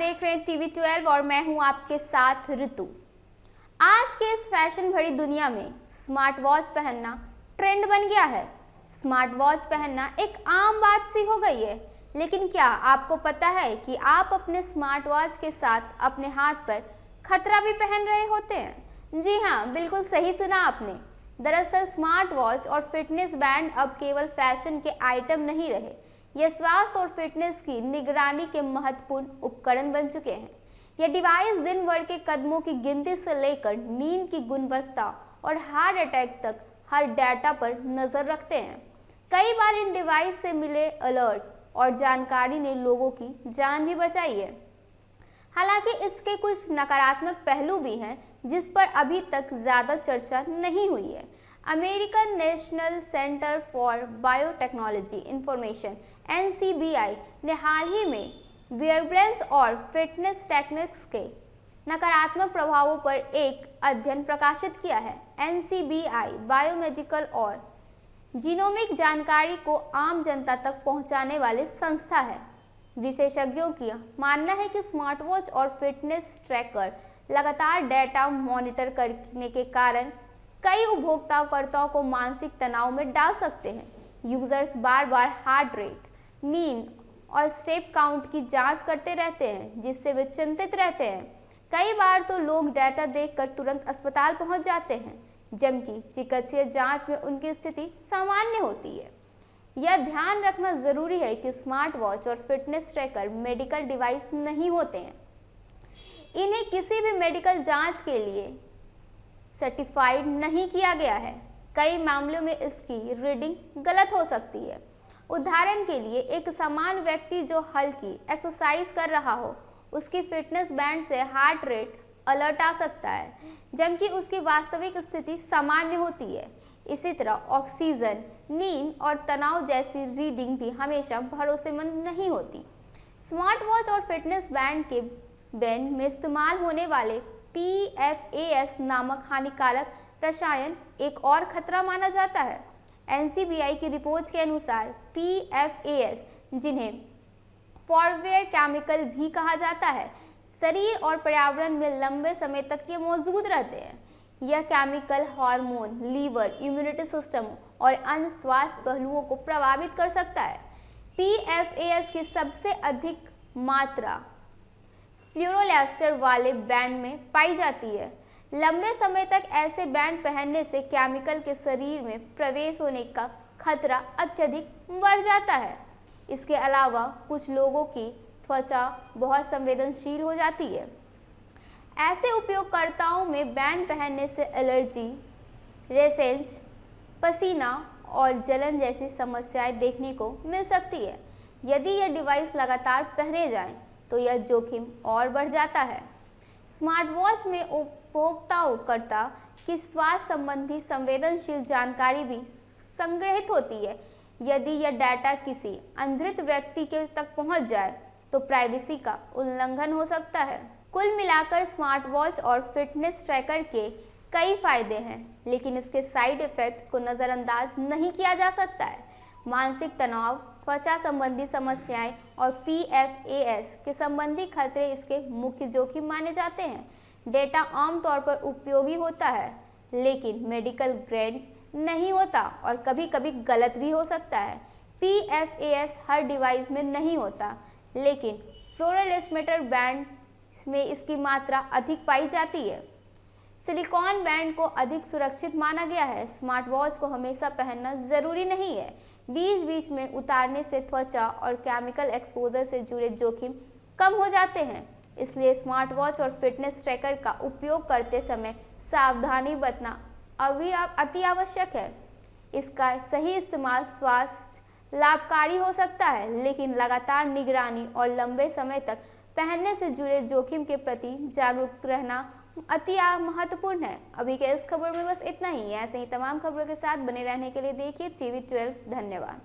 देख रहे हैं टीवी 12 और मैं हूं आपके साथ ऋतु। आज के इस फैशन भरी दुनिया में स्मार्ट वॉच पहनना ट्रेंड बन गया है। स्मार्ट वॉच पहनना एक आम बात सी हो गई है, लेकिन क्या आपको पता है कि आप अपने स्मार्ट वॉच के साथ अपने हाथ पर खतरा भी पहन रहे होते हैं? जी हाँ, बिल्कुल सही सुना आपने। दरअसल स्मार्ट वॉच और फिटनेस बैंड अब केवल फैशन के आइटम नहीं रहे, ये स्वास्थ्य और फिटनेस की निगरानी के महत्वपूर्ण उपकरण बन चुके हैं। ये डिवाइस दिन भर के कदमों की गिनती से लेकर नींद की गुणवत्ता और हार्ट अटैक तक हर डाटा पर नजर रखते हैं। कई बार इन डिवाइस से मिले अलर्ट और जानकारी ने लोगों की जान भी बचाई है। हालांकि इसके कुछ नकारात्मक पहलू भी हैं जिस पर अभी तक ज़्यादा चर्चा नहीं हुई है। American national centre for biotechnology information (NCBI) ने हाल ही में वियरेबल्स और फिटनेस टेक्निक्स के नकारात्मक प्रभावों पर एक अध्ययन प्रकाशित किया है। NCBI बायोमेडिकल और जीनोमिक जानकारी को आम जनता तक पहुंचाने वाली संस्था है। विशेषज्ञों की मानना है कि स्मार्ट वॉच और फिटनेस ट्रैकर लगातार डेटा मॉनिटर करने के कारण कई उपभोक्ताओं को मानसिक तनाव में डाल सकते हैं। यूजर्स बार बार हार्ट रेट, नींद और स्टेप काउंट की जांच करते रहते हैं, जिससे वे चिंतित रहते हैं। कई बार तो लोग डेटा देखकर तुरंत अस्पताल पहुंच जाते हैं, जबकि चिकित्सीय जांच में उनकी स्थिति सामान्य होती है। यह ध्यान रखना जरूरी है कि स्मार्ट वॉच और फिटनेस ट्रैकर मेडिकल डिवाइस नहीं होते हैं। इन्हें किसी भी मेडिकल जांच के लिए सर्टिफाइड नहीं किया गया है। कई मामलों में इसकी रीडिंग गलत हो सकती है। उदाहरण के लिए, एक सामान्य व्यक्ति जो हल्की एक्सरसाइज कर रहा हो, उसकी फिटनेस बैंड से हार्ट रेट अलर्ट आ सकता है, जबकि उसकी वास्तविक स्थिति सामान्य होती है। इसी तरह ऑक्सीजन, नींद और तनाव जैसी रीडिंग भी हमेशा भरोसेमंद नहीं होती। स्मार्ट वॉच और फिटनेस बैंड में इस्तेमाल होने वाले PFAS नामक हानिकारक रसायन एक और खतरा माना जाता है। NCBI की रिपोर्ट के अनुसार PFAS, जिन्हें फॉरवेयर केमिकल भी कहा जाता है, शरीर और पर्यावरण में लंबे समय तक ये मौजूद रहते हैं। यह chemical hormone, liver, immunity system और अन्य स्वास्थ्य पहलुओं को प्रभावित कर सकता है। PFAS की सबसे अधिक मात्रा फ्लोरोलेस्टर वाले बैंड में पाई जाती है। लंबे समय तक ऐसे बैंड पहनने से केमिकल के शरीर में प्रवेश होने का खतरा अत्यधिक बढ़ जाता है। इसके अलावा कुछ लोगों की त्वचा बहुत संवेदनशील हो जाती है। ऐसे उपयोगकर्ताओं में बैंड पहनने से एलर्जी, रैशेज, पसीना और जलन जैसी समस्याएं देखने को मिल सकती है। यदि यह डिवाइस लगातार पहने जाएं, तो यह जोखिम और बढ़ जाता है। स्मार्ट वॉच में उपभोक्ता की स्वास्थ्य संबंधी संवेदनशील जानकारी भी संग्रहित होती है। यदि यह डाटा किसी अनधिकृत व्यक्ति के तक पहुंच जाए, तो प्राइवेसी का उल्लंघन हो सकता है। कुल मिलाकर स्मार्ट वॉच और फिटनेस ट्रैकर के कई फायदे हैं, लेकिन इसके साइड इफेक्ट्स को नज़रअंदाज नहीं किया जा सकता है। मानसिक तनाव, त्वचा संबंधी समस्याएं और PFAS के संबंधी खतरे इसके मुख्य जोखिम माने जाते हैं। डेटा आमतौर पर उपयोगी होता है, लेकिन मेडिकल ग्रेड नहीं होता और कभी-कभी गलत भी हो सकता है। PFAS हर डिवाइस में नहीं होता, लेकिन फ्लोरोलेस्टर बैंड में इसकी मात्रा अधिक पाई जाती है। सिलिकॉन बैंड को अधिक सुरक्षित माना गया है। स्मार्ट वॉच को हमेशा पहनना जरूरी नहीं है। बीच बीच में उतारने से त्वचा और केमिकल एक्सपोजर से जुड़े जोखिम कम हो जाते हैं। इसलिए स्मार्ट वॉच और फिटनेस ट्रैकर का उपयोग करते समय सावधानी बरतना अति आवश्यक है। इसका सही इस्तेमाल स्वास्थ्य लाभकारी हो सकता है, लेकिन लगातार निगरानी और लंबे समय तक पहनने से जुड़े जोखिम के प्रति जागरूक रहना अति महत्वपूर्ण है। अभी के इस खबर में बस इतना ही। ऐसे ही तमाम खबरों के साथ बने रहने के लिए देखिए TV 12। धन्यवाद।